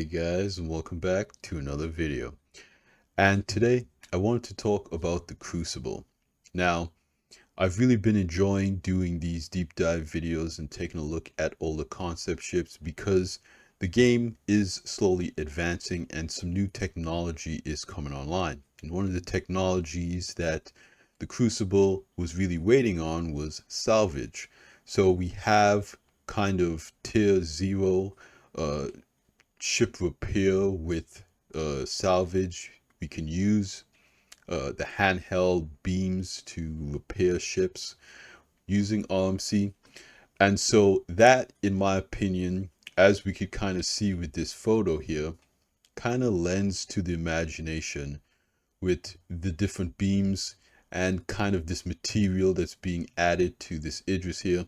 Hey guys, and welcome back to another video. And today I wanted to talk about the Crucible. Now, I've really been enjoying doing these deep dive videos and taking a look at all the concept ships because the game is slowly advancing and some new technology is coming online. And one of the technologies that the Crucible was really waiting on was salvage. So we have kind of tier 0 uh, ship repair with salvage. We can use the handheld beams to repair ships using RMC. And so that, in my opinion, as we could kind of see with this photo here, kind of lends to the imagination with the different beams and kind of this material that's being added to this Idris here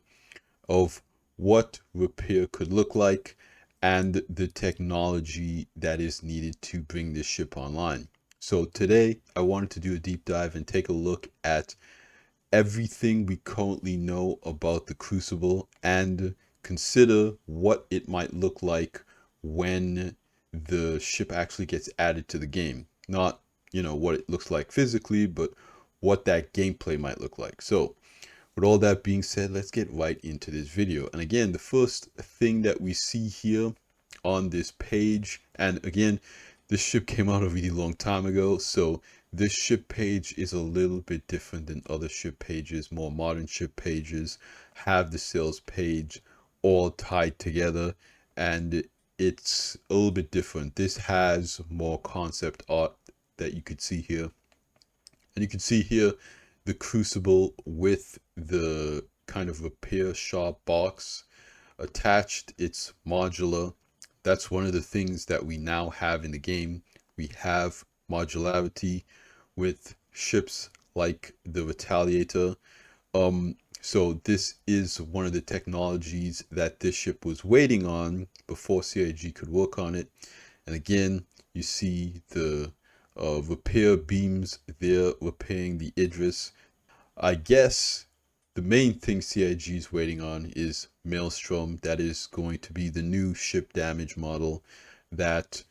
of what repair could look like and the technology that is needed to bring this ship online. So today I wanted to do a deep dive and take a look at everything we currently know about the Crucible and consider what it might look like when the ship actually gets added to the game. Not, what it looks like physically, but what that gameplay might look like. So with all that being said, let's get right into this video. And again, the first thing that we see here on this page, and again, this ship came out a really long time ago, so this ship page is a little bit different than other ship pages. More modern ship pages have the sales page all tied together, and it's a little bit different. This has more concept art that you could see here. And you can see here the Crucible with the kind of repair shop box attached. It's modular. That's one of the things that we now have in the game. We have modularity with ships like the Retaliator. So this is one of the technologies that this ship was waiting on before CIG could work on it. And again, you see the repair beams there repairing the Idris. I guess the main thing CIG is waiting on is Maelstrom. That is going to be the new ship damage model that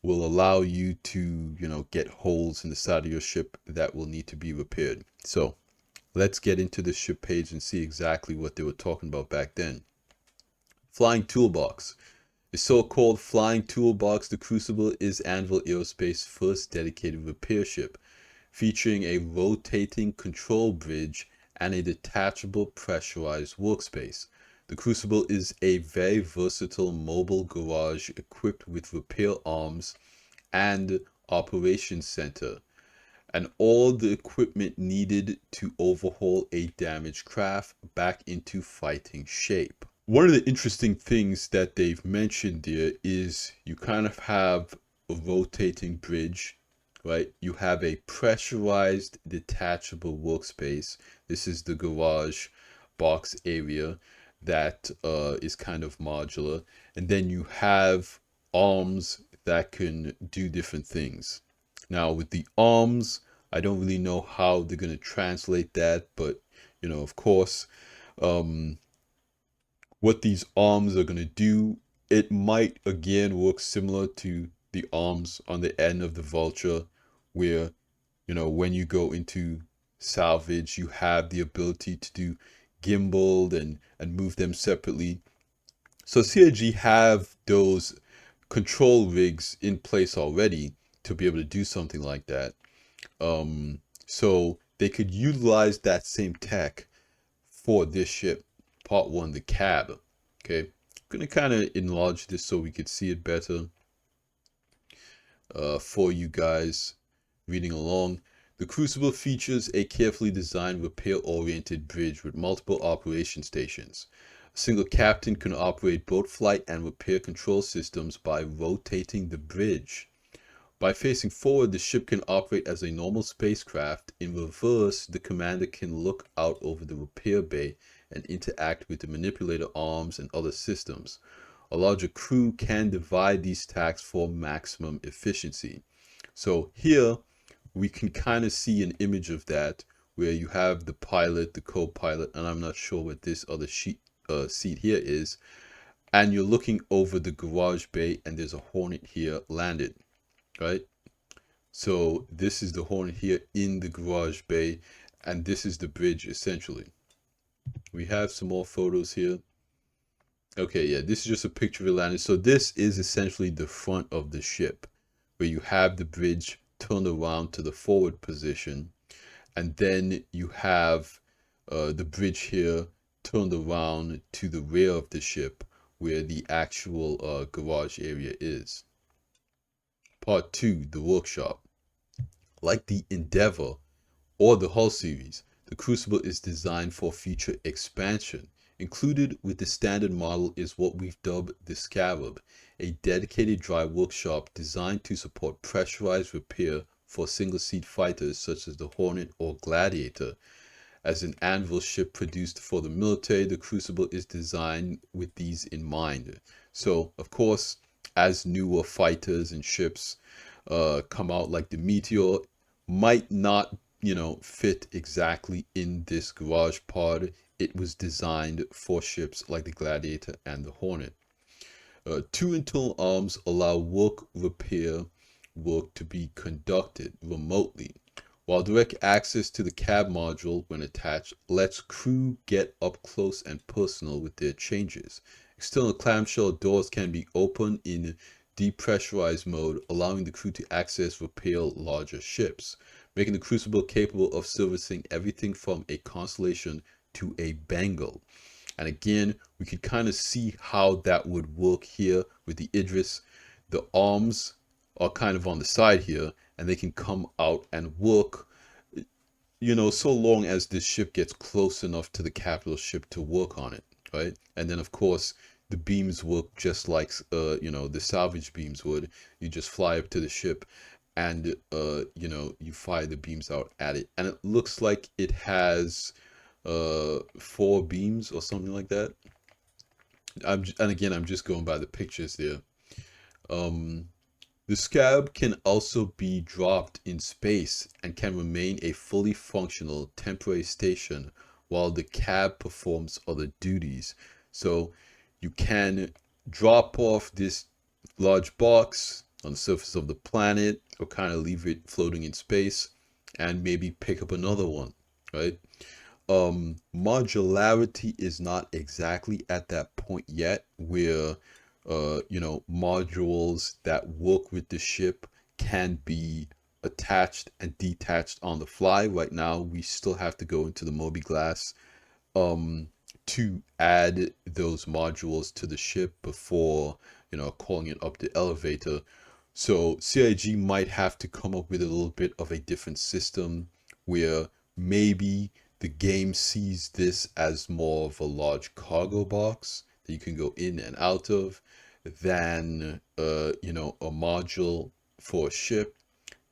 will allow you to, get holes in the side of your ship that will need to be repaired. So let's get into the ship page and see exactly what they were talking about back then. Flying Toolbox. The so-called Flying Toolbox, the Crucible, is Anvil Aerospace's first dedicated repair ship, featuring a rotating control bridge and a detachable pressurized workspace. The Crucible is a very versatile mobile garage equipped with repair arms and operations center, and all the equipment needed to overhaul a damaged craft back into fighting shape. One of the interesting things that they've mentioned there is you kind of have a rotating bridge, right? You have a pressurized detachable workspace. This is the garage box area that is kind of modular. And then you have arms that can do different things. Now with the arms, I don't really know how they're going to translate that, but of course, what these arms are going to do, it might again work similar to the arms on the end of the Vulture, where when you go into salvage, you have the ability to do gimbal and move them separately. So CIG have those control rigs in place already to be able to do something like that. So they could utilize that same tech for this ship. Part 1, the cab. Okay, I'm gonna kind of enlarge this so we could see it better for you guys reading along. The Crucible features a carefully designed repair-oriented bridge with multiple operation stations. A single captain can operate both flight and repair control systems by rotating the bridge. By facing forward, the ship can operate as a normal spacecraft. In reverse, the commander can look out over the repair bay and interact with the manipulator arms and other systems. A larger crew can divide these tasks for maximum efficiency. So here we can kind of see an image of that where you have the pilot, the co-pilot, and I'm not sure what this other seat here is. and you're looking over the garage bay, and there's a Hornet here landed, right? So this is the Hornet here in the garage bay, and this is the bridge essentially. We have some more photos here. Okay, yeah, this is just a picture of it landing. So this is essentially the front of the ship, where you have the bridge turned around to the forward position, and then you have the bridge here turned around to the rear of the ship, where the actual garage area is. Part 2, the workshop. Like the Endeavor or the Hull series, the Crucible is designed for future expansion. Included with the standard model is what we've dubbed the Scarab, a dedicated dry workshop designed to support pressurized repair for single-seat fighters such as the Hornet or Gladiator. As an anvil ship produced for the military, the Crucible is designed with these in mind. So, of course, as newer fighters and ships come out, like the Meteor, might not, fit exactly in this garage pod. It was designed for ships like the Gladiator and the Hornet. Two internal arms allow repair work to be conducted remotely, while direct access to the cab module when attached lets crew get up close and personal with their changes. External clamshell doors can be opened in depressurized mode, allowing the crew to access repair larger ships, making the Crucible capable of servicing everything from a Constellation to a Bengal. And again, we could kind of see how that would work here with the Idris. The arms are kind of on the side here, and they can come out and work, so long as this ship gets close enough to the capital ship to work on it, right? And then, of course, the beams work just like, the salvage beams would. You just fly up to the ship and, you fire the beams out at it. And it looks like it has 4 beams or something like that. And again, I'm just going by the pictures there. The Scab can also be dropped in space and can remain a fully functional temporary station while the cab performs other duties. So you can drop off this large box on the surface of the planet, or kind of leave it floating in space and maybe pick up another one, right? Modularity is not exactly at that point yet where modules that work with the ship can be attached and detached on the fly. Right now we still have to go into the mobiGlas to add those modules to the ship before calling it up the elevator. So CIG might have to come up with a little bit of a different system where maybe the game sees this as more of a large cargo box that you can go in and out of than a module for a ship.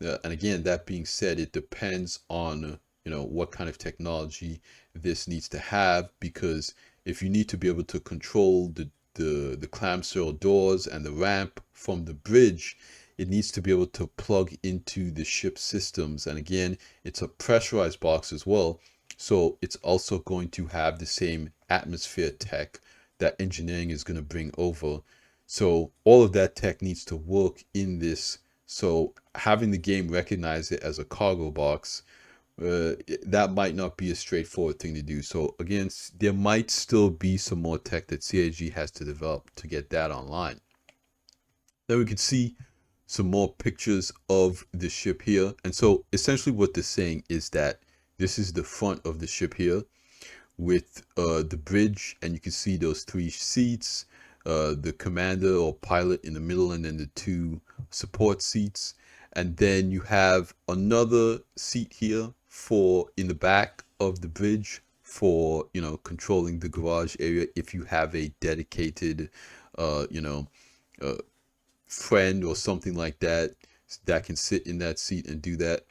And again, that being said, it depends on what kind of technology this needs to have, because if you need to be able to control the clamshell doors and the ramp from the bridge, it needs to be able to plug into the ship systems. And again, it's a pressurized box as well, so it's also going to have the same atmosphere tech that engineering is going to bring over. So all of that tech needs to work in this. So having the game recognize it as a cargo box, that might not be a straightforward thing to do. So again, there might still be some more tech that CIG has to develop to get that online. Then we can see some more pictures of the ship here. And so essentially what they're saying is that this is the front of the ship here with the bridge, and you can see those 3 seats, the commander or pilot in the middle, and then the 2 support seats. And then you have another seat here for in the back of the bridge for controlling the garage area if you have a dedicated uh, friend or something like that that can sit in that seat and do that.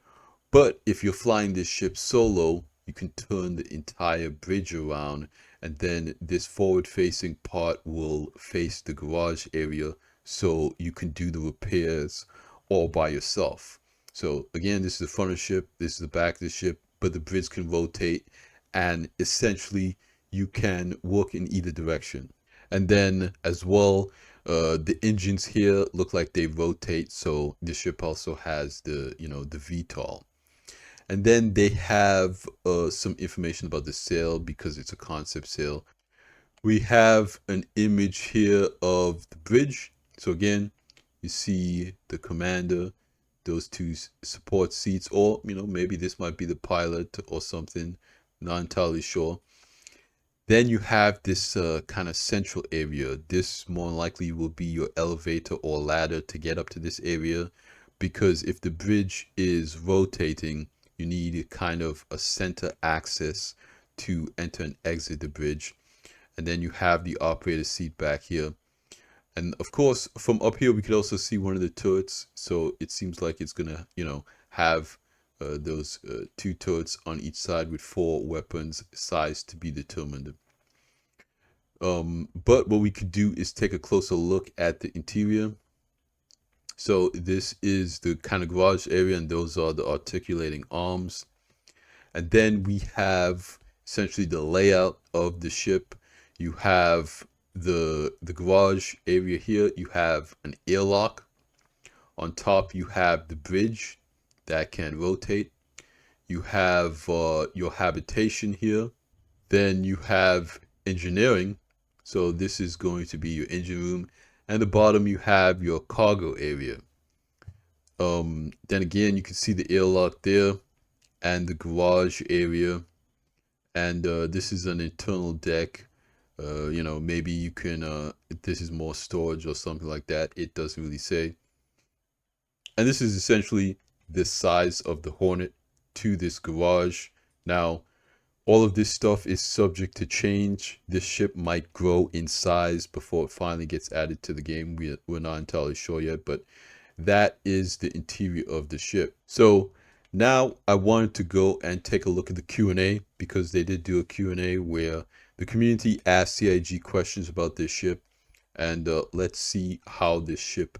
But if you're flying this ship solo, you can turn the entire bridge around, and then this forward facing part will face the garage area, so you can do the repairs all by yourself. So again, this is the front of the ship, this is the back of the ship, but the bridge can rotate, and essentially you can work in either direction. And then as well, the engines here look like they rotate, so the ship also has the, the VTOL. And then they have some information about the sail because it's a concept sail. We have an image here of the bridge. So again, you see the commander, those two support seats, or maybe this might be the pilot or something, not entirely sure. Then you have this kind of central area. This more likely will be your elevator or ladder to get up to this area, because if the bridge is rotating, you need a kind of a center access to enter and exit the bridge. And then you have the operator seat back here. And of course, from up here, we could also see one of the turrets. So it seems like it's gonna, have those two turrets on each side with 4 weapons, size to be determined. But what we could do is take a closer look at the interior. So this is the kind of garage area, and those are the articulating arms. And then we have essentially the layout of the ship. You have the garage area here. You have an airlock. On top, you have the bridge that can rotate. You have your habitation here. Then you have engineering. So this is going to be your engine room. And the bottom, you have your cargo area. Then again, you can see the airlock there and the garage area. And this is an internal deck. Maybe you can, this is more storage or something like that. It doesn't really say. And this is essentially the size of the Hornet to this garage. Now, all of this stuff is subject to change. This ship might grow in size before it finally gets added to the game. We're not entirely sure yet, but that is the interior of the ship. So now I wanted to go and take a look at the Q&A, because they did do a Q&A where the community asked CIG questions about this ship. And let's see how this ship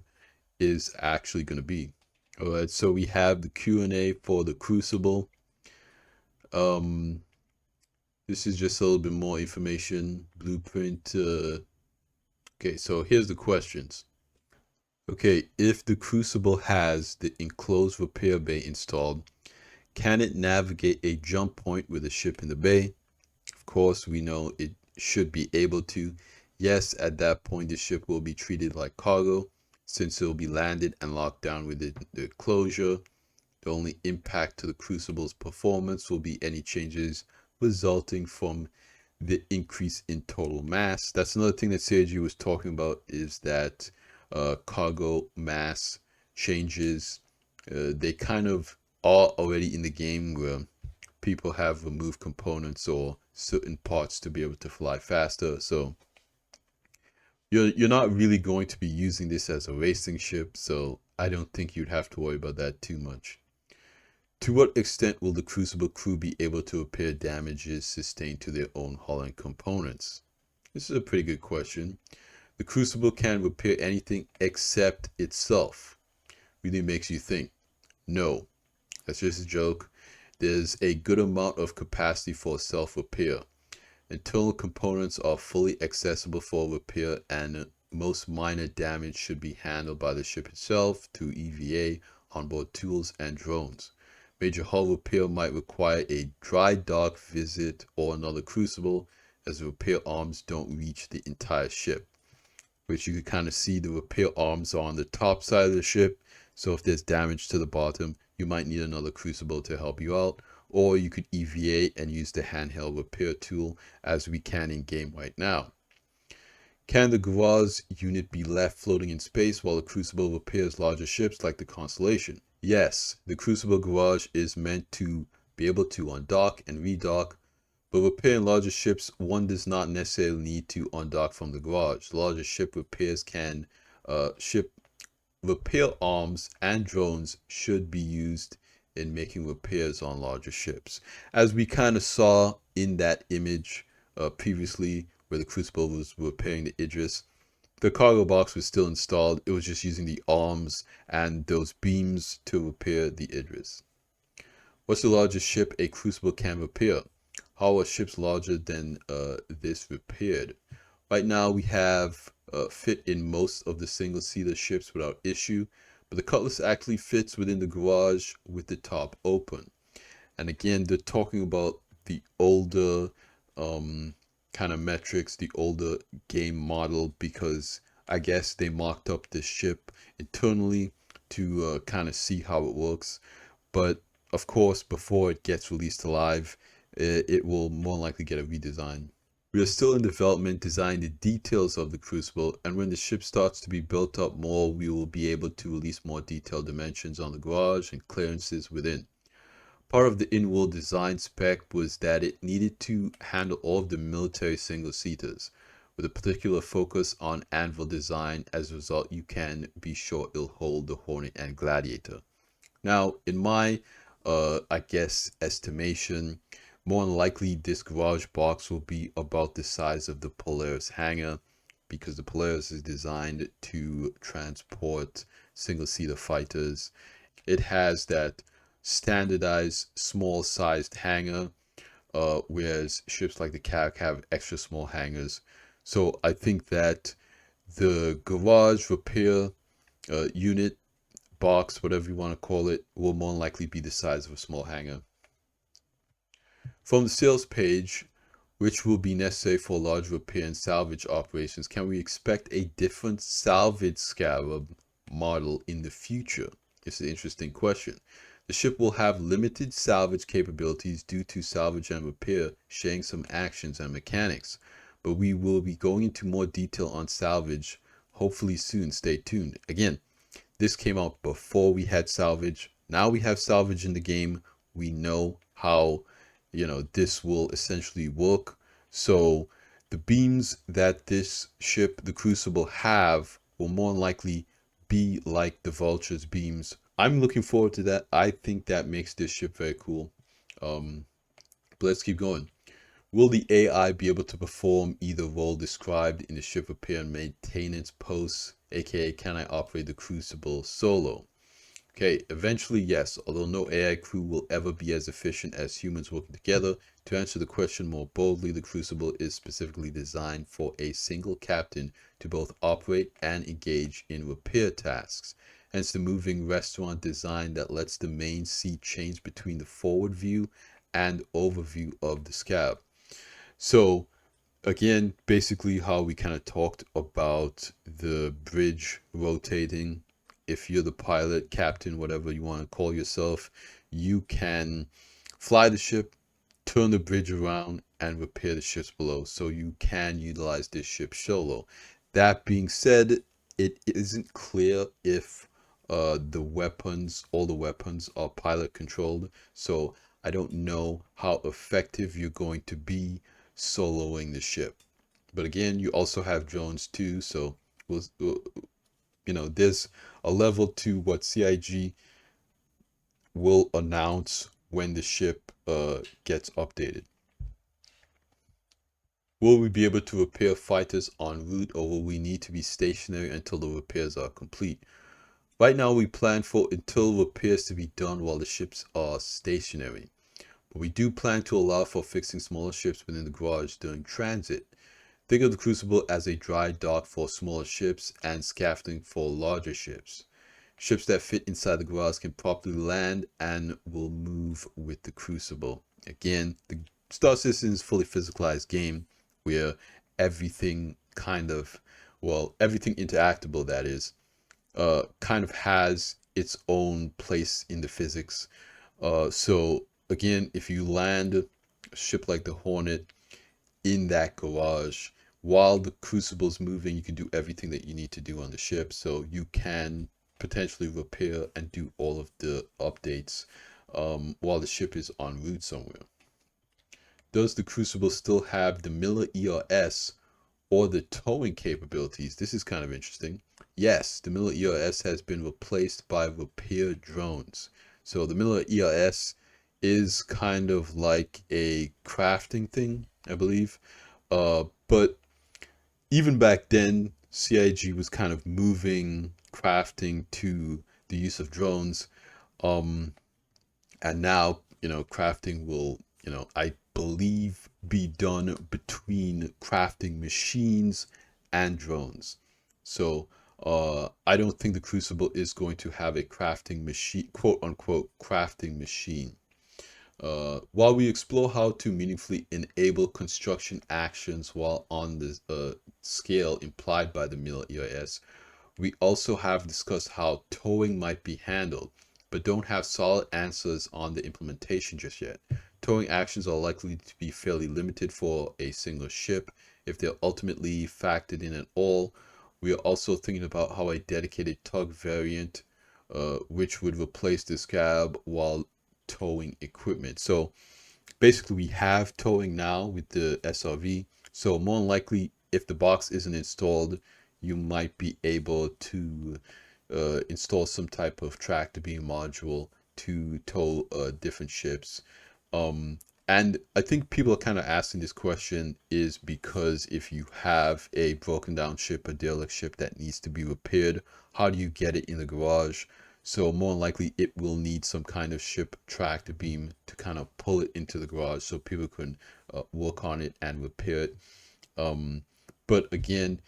is actually going to be. All right, so we have the Q&A for the Crucible. This is just a little bit more information, blueprint. Okay, so here's the questions. Okay, if the Crucible has the enclosed repair bay installed, can it navigate a jump point with a ship in the bay? Of course, we know it should be able to. Yes, at that point, the ship will be treated like cargo, since it will be landed and locked down within the closure. The only impact to the Crucible's performance will be any changes resulting from the increase in total mass. That's another thing that CIG was talking about, is that cargo mass changes. They kind of are already in the game, where people have removed components or certain parts to be able to fly faster. So you're not really going to be using this as a racing ship, so I don't think you'd have to worry about that too much. To what extent will the Crucible crew be able to repair damages sustained to their own hull and components? This is a pretty good question. The Crucible can repair anything except itself. Really makes you think. No, that's just a joke. There's a good amount of capacity for self-repair. Internal components are fully accessible for repair, and most minor damage should be handled by the ship itself through EVA, onboard tools, and drones. Major hull repair might require a dry dock visit or another Crucible, as the repair arms don't reach the entire ship. Which you can kind of see the repair arms are on the top side of the ship. So if there's damage to the bottom, you might need another Crucible to help you out. Or you could EVA and use the handheld repair tool, as we can in game right now. Can the garage unit be left floating in space while the Crucible repairs larger ships like the Constellation? Yes, the Crucible garage is meant to be able to undock and redock, but repairing larger ships, one does not necessarily need to undock from the garage. Larger ship repairs can, ship repair arms and drones should be used in making repairs on larger ships. As we kind of saw in that image previously, where the Crucible was repairing the Idris, the cargo box was still installed. It was just using the arms and those beams to repair the Idris. What's the largest ship a Crucible can repair? How are ships larger than this repaired? Right now we have fit in most of the single-seater ships without issue, but the Cutlass actually fits within the garage with the top open. And again, they're talking about the older kind of metrics, the older game model, because I guess they mocked up this ship internally to kind of see how it works. But of course, before it gets released alive, it will more likely get a redesign. We are still in development designing the details of the Crucible, and when the ship starts to be built up more, we will be able to release more detailed dimensions on the garage and clearances within. Part of the in-world design spec was that it needed to handle all of the military single-seaters, with a particular focus on anvil design. As a result, you can be sure it'll hold the Hornet and Gladiator. Now, in my, I guess, estimation, more than likely this garage box will be about the size of the Polaris hangar, because the Polaris is designed to transport single-seater fighters. It has that standardized small-sized hangar, whereas ships like the Carrack have extra small hangars. So I think that the garage repair unit, box, whatever you want to call it, will more likely be the size of a small hangar. From the sales page, which will be necessary for large repair and salvage operations, can we expect a different salvage scarab model in the future? It's an interesting question. The ship will have limited salvage capabilities due to salvage and repair sharing some actions and mechanics, but we will be going into more detail on salvage hopefully soon. Stay tuned. Again, this came out before we had salvage. Now we have salvage in the game. We know how, this will essentially work. So the beams that this ship, the Crucible, have will more than likely be like the Vulture's beams. I'm looking forward to that. I think that makes this ship very cool. But let's keep going. Will the AI be able to perform either role described in the ship repair and maintenance posts, aka can I operate the Crucible solo? Okay, eventually yes, although no AI crew will ever be as efficient as humans working together. To answer the question more boldly, the Crucible is specifically designed for a single captain to both operate and engage in repair tasks. Hence the moving restaurant design that lets the main seat change between the forward view and overview of the scab. So again, basically how we kind of talked about the bridge rotating. If you're the pilot, captain, whatever you want to call yourself, you can fly the ship, turn the bridge around, and repair the ships below. So you can utilize this ship solo. That being said, it isn't clear if all the weapons are pilot controlled. So I don't know how effective you're going to be soloing the ship. But again, you also have drones too, so there's a level to what CIG will announce when the ship gets updated. Will we be able to repair fighters en route, or will we need to be stationary until the repairs are complete? Right now we plan for until repairs to be done while the ships are stationary. But we do plan to allow for fixing smaller ships within the garage during transit. Think of the Crucible as a dry dock for smaller ships and scaffolding for larger ships. Ships that fit inside the garage can properly land and will move with the Crucible. Again, the Star Citizen is a fully physicalized game where everything everything interactable, that is, kind of has its own place in the physics. So again, if you land a ship like the Hornet in that garage, while the Crucible's moving, you can do everything that you need to do on the ship. So you can potentially repair and do all of the updates while the ship is en route somewhere. Does the Crucible still have the Miller ERS or the towing capabilities? This is kind of interesting. Yes, the Miller ERS has been replaced by repair drones. So the Miller ERS is kind of like a crafting thing, I believe. But even back then, CIG was kind of moving crafting to the use of drones. And now, crafting will, I believe be done between crafting machines and drones. So I don't think the Crucible is going to have a crafting machine, quote unquote, crafting machine. While we explore how to meaningfully enable construction actions while on the scale implied by the middle EIS, we also have discussed how towing might be handled, but don't have solid answers on the implementation just yet. Towing actions are likely to be fairly limited for a single ship if they're ultimately factored in at all. We are also thinking about how a dedicated tug variant, which would replace this cab while towing equipment. So basically we have towing now with the SRV. So more than likely, if the box isn't installed, you might be able to install some type of tractor beam module to tow different ships. And I think people are kind of asking this question is because if you have a broken down ship, a derelict ship that needs to be repaired, how do you get it in the garage? So more than likely it will need some kind of ship tractor beam to kind of pull it into the garage so people can work on it and repair it. But again,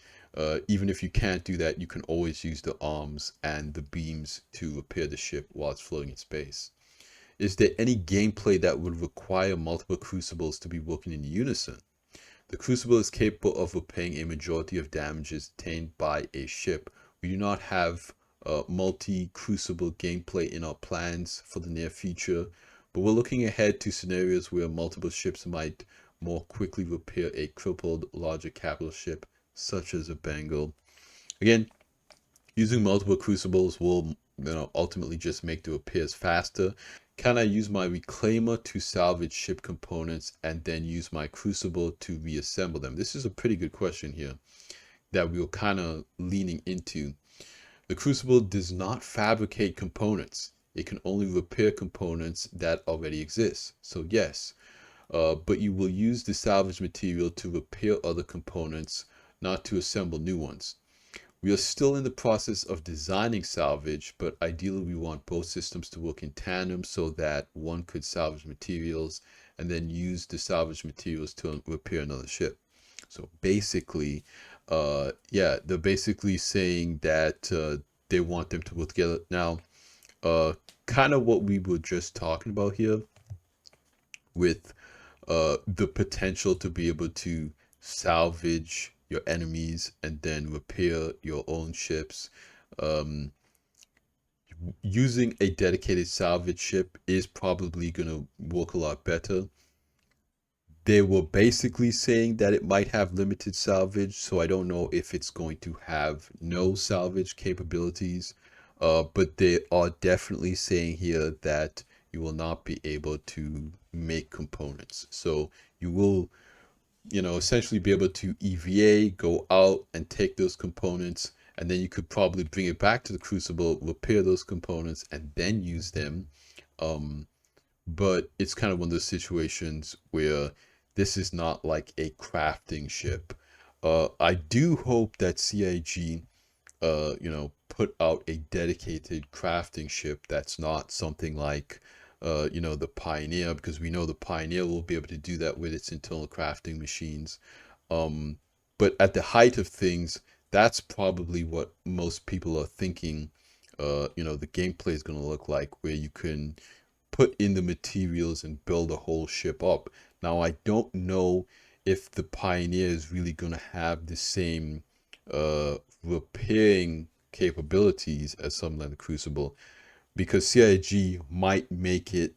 even if you can't do that, you can always use the arms and the beams to repair the ship while it's floating in space. Is there any gameplay that would require multiple crucibles to be working in unison? The crucible is capable of repaying a majority of damages attained by a ship. We do not have multi-crucible gameplay in our plans for the near future, but we're looking ahead to scenarios where multiple ships might more quickly repair a crippled larger capital ship, such as a Bengal. Again, using multiple crucibles will ultimately just make the repairs faster. Can I use my reclaimer to salvage ship components and then use my crucible to reassemble them? This is a pretty good question here that we were kind of leaning into. The crucible does not fabricate components. It can only repair components that already exist. So yes, but you will use the salvage material to repair other components, not to assemble new ones. We are still in the process of designing salvage, but ideally we want both systems to work in tandem so that one could salvage materials and then use the salvage materials to repair another ship. So basically, yeah, they're basically saying that they want them to work together. Now, kind of what we were just talking about here with the potential to be able to salvage your enemies and then repair your own ships. Um, Using a dedicated salvage ship is probably going to work a lot better. They were basically saying that it might have limited salvage, so I don't know if it's going to have no salvage capabilities. But they are definitely saying here that you will not be able to make components. So you will, essentially be able to EVA, go out and take those components, and then you could probably bring it back to the Crucible, repair those components, and then use them. But it's kind of one of those situations where this is not like a crafting ship. I do hope that CIG, put out a dedicated crafting ship that's not something like, the Pioneer, because we know the Pioneer will be able to do that with its internal crafting machines. But at the height of things, that's probably what most people are thinking, the gameplay is going to look like, where you can put in the materials and build a whole ship up. Now, I don't know if the Pioneer is really going to have the same repairing capabilities as something like the Crucible, because CIG might make it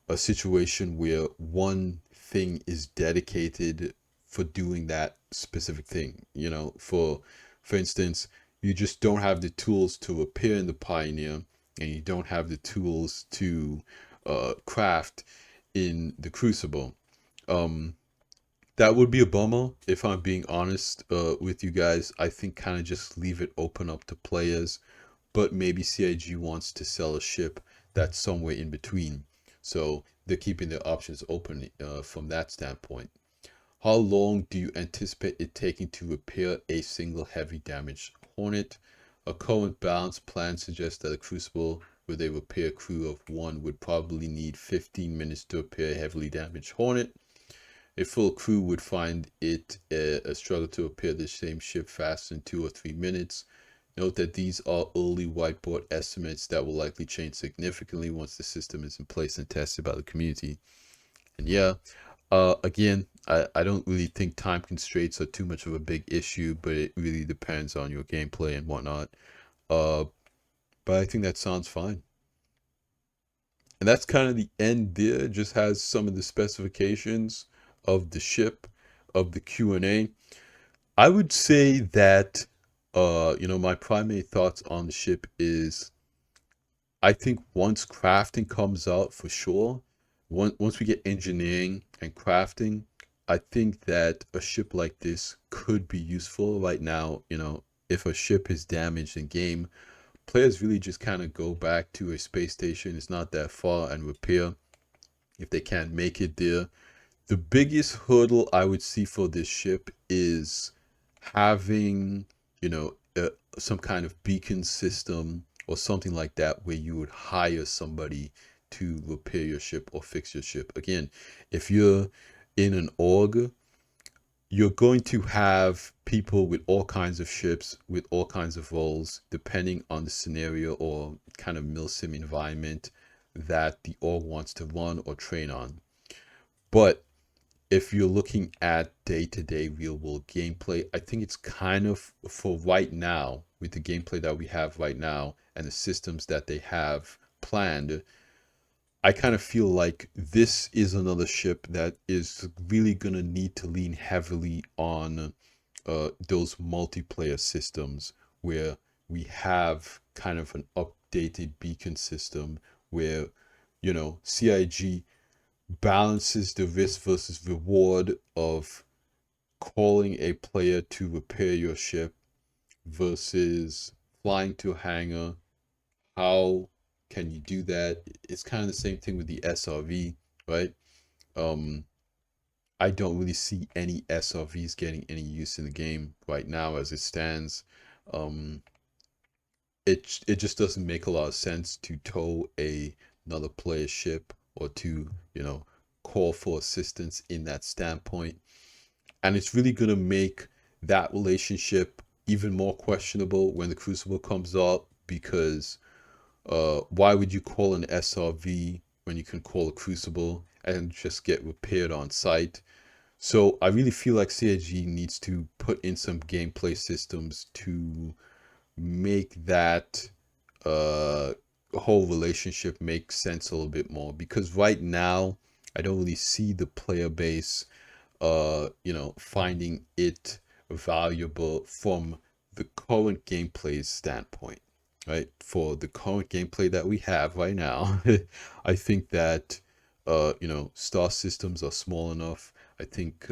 a situation where one thing is dedicated for doing that specific thing. For instance, you just don't have the tools to repair in the Pioneer, and you don't have the tools to craft in the Crucible. That would be a bummer if I'm being honest with you guys. I think kind of just leave it open up to players, but maybe CIG wants to sell a ship that's somewhere in between. So they're keeping their options open from that standpoint. How long do you anticipate it taking to repair a single heavy damaged Hornet? A current balance plan suggests that a Crucible with a repair crew of one would probably need 15 minutes to repair a heavily damaged Hornet. A full crew would find it a struggle to repair the same ship fast in 2 or 3 minutes. Note that these are early whiteboard estimates that will likely change significantly once the system is in place and tested by the community. And yeah, again, I don't really think time constraints are too much of a big issue, but it really depends on your gameplay and whatnot. But I think that sounds fine. And that's kind of the end there. It just has some of the specifications of the ship, of the Q&A. I would say that, my primary thoughts on the ship is, I think once crafting comes out for sure, once we get engineering and crafting, I think that a ship like this could be useful right now. If a ship is damaged in game, players really just kind of go back to a space station. It's not that far, and repair if they can't make it there. The biggest hurdle I would see for this ship is having, some kind of beacon system or something like that where you would hire somebody to repair your ship or fix your ship. Again, if you're in an org, you're going to have people with all kinds of ships, with all kinds of roles, depending on the scenario or kind of milsim environment that the org wants to run or train on. But if you're looking at day-to-day real-world gameplay, I think it's kind of, for right now, with the gameplay that we have right now and the systems that they have planned, I kind of feel like this is another ship that is really going to need to lean heavily on those multiplayer systems where we have kind of an updated beacon system where, CIG balances the risk versus reward of calling a player to repair your ship versus flying to a hangar. How can you do that? It's kind of the same thing with the SRV, right? I don't really see any SRVs getting any use in the game right now as it stands. It just doesn't make a lot of sense to tow another player's ship or to, call for assistance in that standpoint. And it's really going to make that relationship even more questionable when the Crucible comes up, because why would you call an SRV when you can call a Crucible and just get repaired on site? So I really feel like CIG needs to put in some gameplay systems to make that whole relationship make sense a little bit more, because right now I don't really see the player base finding it valuable from the current gameplay standpoint, right? For the current gameplay that we have right now, I think that star systems are small enough. I think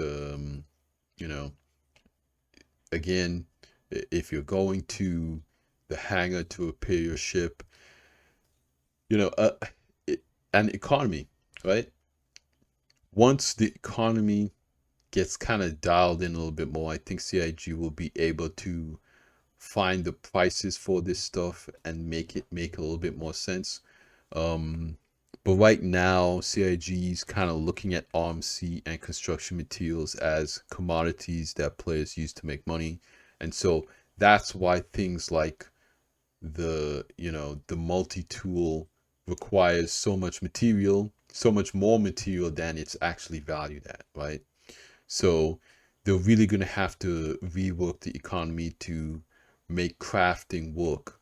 again, if you're going to the hangar to repair your ship, an economy, right? Once the economy gets kind of dialed in a little bit more, I think CIG will be able to find the prices for this stuff and make it make a little bit more sense. But right now, CIG is kind of looking at RMC and construction materials as commodities that players use to make money. And so that's why things like the multi-tool requires so much material, so much more material than it's actually valued at, right? So they're really going to have to rework the economy to make crafting work,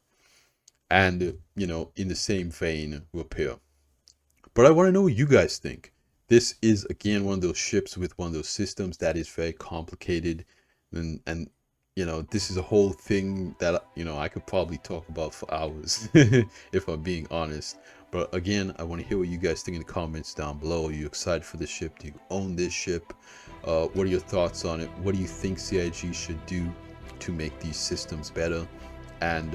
and in the same vein, repair. But I want to know what you guys think. This is again one of those ships with one of those systems that is very complicated, and this is a whole thing that I could probably talk about for hours if I'm being honest. But again, I want to hear what you guys think in the comments down below. Are you excited for this ship? Do you own this ship? What are your thoughts on it? What do you think CIG should do to make these systems better? And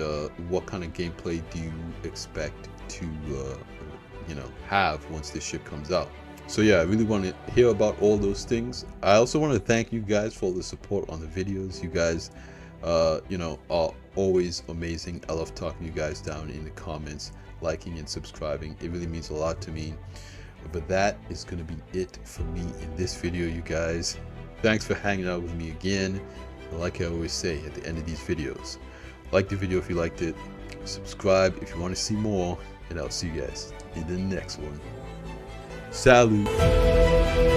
what kind of gameplay do you expect to have once this ship comes out? So yeah, I really want to hear about all those things. I also want to thank you guys for the support on the videos. You guys are always amazing. I love talking to you guys down in the comments, liking and subscribing. It really means a lot to me. But that is going to be it for me in this video, you guys. Thanks for hanging out with me again. And like I always say at the end of these videos, like the video if you liked it, subscribe if you want to see more, and I'll see you guys in the next one. Salut!